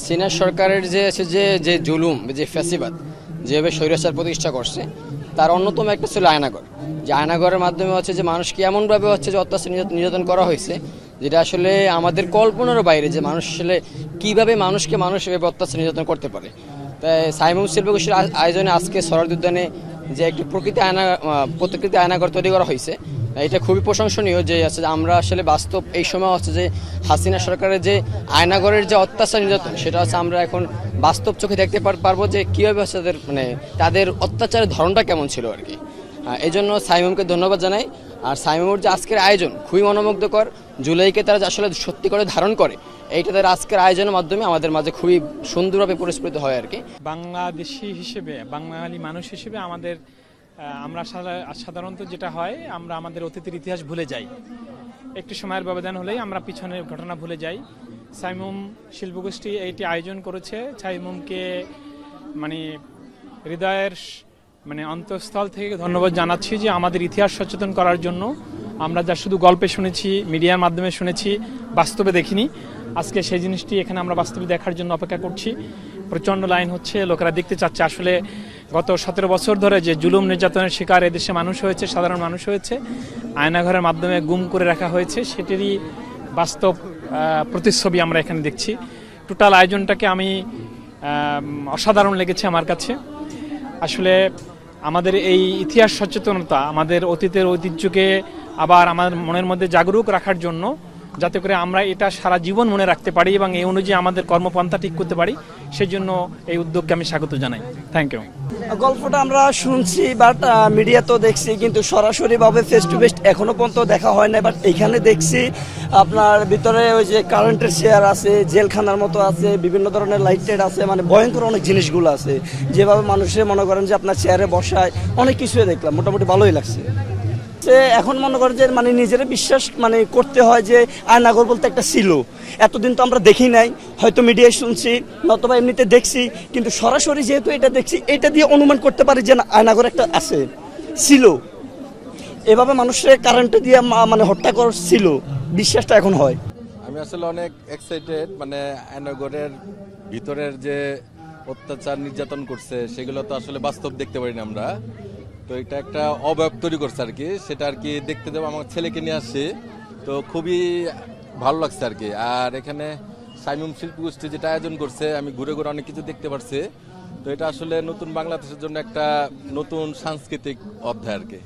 চীনা সরকারের যে যে যে জুলুম, যে ফ্যাসিবাদ, যেভাবে স্বৈরাচার প্রতিষ্ঠা করছে, তার অন্যতম একটা ছিল আয়নাঘর। যে আয়নাঘরের মাধ্যমে হচ্ছে যে মানুষকে এমনভাবে হচ্ছে যে অত্যাচার নির্যাতন করা হয়েছে, যেটা আসলে আমাদের কল্পনারও বাইরে, যে মানুষ আসলে কীভাবে মানুষ এভাবে অত্যাচার নির্যাতন করতে পারে। তাই সাইমুম শিল্পগোষ্ঠীর আয়োজনে আজকে সরারদি উদ্যানে যে একটি প্রকৃতি আয়নাঘর তৈরি করা হয়েছে, এটা খুবই প্রশংসনীয়। যে আছে আমরা আসলে বাস্তব এই সময় হচ্ছে যে হাসিনা সরকারের যে আয়নাঘরের যে অত্যাচার নির্যাতন, সেটা হচ্ছে আমরা এখন বাস্তব চোখে দেখতে পারবো যে কীভাবে হচ্ছে তাদের অত্যাচারের ধরনটা কেমন ছিল আর কি। এই জন্য সাইমুমকে ধন্যবাদ জানাই। আর সাইমুমের যে আজকের আয়োজন খুবই মনোমুগ্ধকর, জুলাইকে তারা আসলে সত্যি করে ধারণ করে, এইটা তাদের আজকের আয়োজনের মাধ্যমে আমাদের মাঝে খুবই সুন্দরভাবে পরিস্ফুটিত হয় আর কি। বাংলাদেশি হিসেবে, বাঙালি মানুষ হিসেবে আমরা সাধারণত যেটা হয়, আমরা আমাদের অতীতের ইতিহাস ভুলে যাই। একটু সময়ের ব্যবধান হলেই আমরা পিছনের ঘটনা ভুলে যাই। সাইমুম শিল্পগোষ্ঠী এইটি আয়োজন করেছে। সাইমুমকে হৃদয়ের অন্তঃস্থল থেকে ধন্যবাদ জানাচ্ছি যে আমাদের ইতিহাস সচেতন করার জন্য। আমরা যা শুধু গল্পে শুনেছি, মিডিয়ার মাধ্যমে শুনেছি, বাস্তবে দেখিনি। আজকে সেই জিনিসটি এখানে আমরা বাস্তবে দেখার জন্য অপেক্ষা করছি। প্রচণ্ড লাইন হচ্ছে, লোকেরা দেখতে চাচ্ছে। আসলে গত 17 বছর ধরে যে জুলুম নির্যাতনের শিকার এদেশে মানুষ হয়েছে, সাধারণ মানুষ হয়েছে, আয়নাঘরের মাধ্যমে গুম করে রাখা হয়েছে, সেটিরই বাস্তব প্রতিচ্ছবি আমরা এখানে দেখছি। টোটাল আয়োজনটাকে আমি অসাধারণ লেগেছে আমার কাছে। আসলে আমাদের এই ইতিহাস সচেতনতা, আমাদের অতীতের ঐতিহ্যকে আবার আমার মনের মধ্যে জাগরুক রাখার জন্য, যাতে করে আমরা এটা সারা জীবন মনে রাখতে পারি এবং এই অনুযায়ী আমাদের কর্মপন্থা ঠিক করতে পারি, সেই জন্য এই উদ্যোগকে আমি স্বাগত জানাই। Thank you. গল্পটা আমরা শুনছি, বাট মিডিয়া তো দেখছি, কিন্তু সরাসরিভাবে ফেস টু ফেস এখনো পর্যন্ত দেখা হয় না। বাট এখানে দেখছি আপনার ভিতরে ওই যে কারেন্টের চেয়ার আছে, জেলখানার মতো আছে, বিভিন্ন ধরনের লাইট টাইট আছে, ভয়ঙ্কর অনেক জিনিসগুলো আছে। যেভাবে মানুষের মনে করেন যে আপনার চেয়ারে বসায়, অনেক কিছুই দেখলাম, মোটামুটি ভালোই লাগছে। এখন মনে করেন যে নিজের বিশ্বাস করতে হয় যে আয়নাঘর বলতে একটা ছিল। এতদিন তো আমরা দেখি নাই, হয়তো মিডিয়ায় শুনছি, নতুবা এমনিতে দেখছি, কিন্তু সরাসরি যেহেতু এটা দেখছি, এটা দিয়ে অনুমান করতে পারি যে আয়নাঘর একটা আছে, ছিল। এভাবে মানুষের কারেন্টে দিয়ে হত্যা করছিল, বিশ্বাসটা এখন হয়। আমি আসলে অনেক এক্সাইটেড। আয়নাঘরের ভিতরের যে অত্যাচার নির্যাতন করছে, সেগুলো তো আসলে বাস্তব দেখতে পারি না আমরা। তো এটা একটা অবয়ব তৈরি করছে আর কি, সেটা আর কি দেখতে দেবো। আমার ছেলেকে নিয়ে আসছি, তো খুবই ভালো লাগছে আর কি। আর এখানে সাইমুম শিল্পগোষ্ঠী যেটা আয়োজন করছে, আমি ঘুরে ঘুরে অনেক কিছু দেখতে পারছি। তো এটা আসলে নতুন বাংলাদেশের জন্য একটা নতুন সাংস্কৃতিক অধ্যায় আর কি।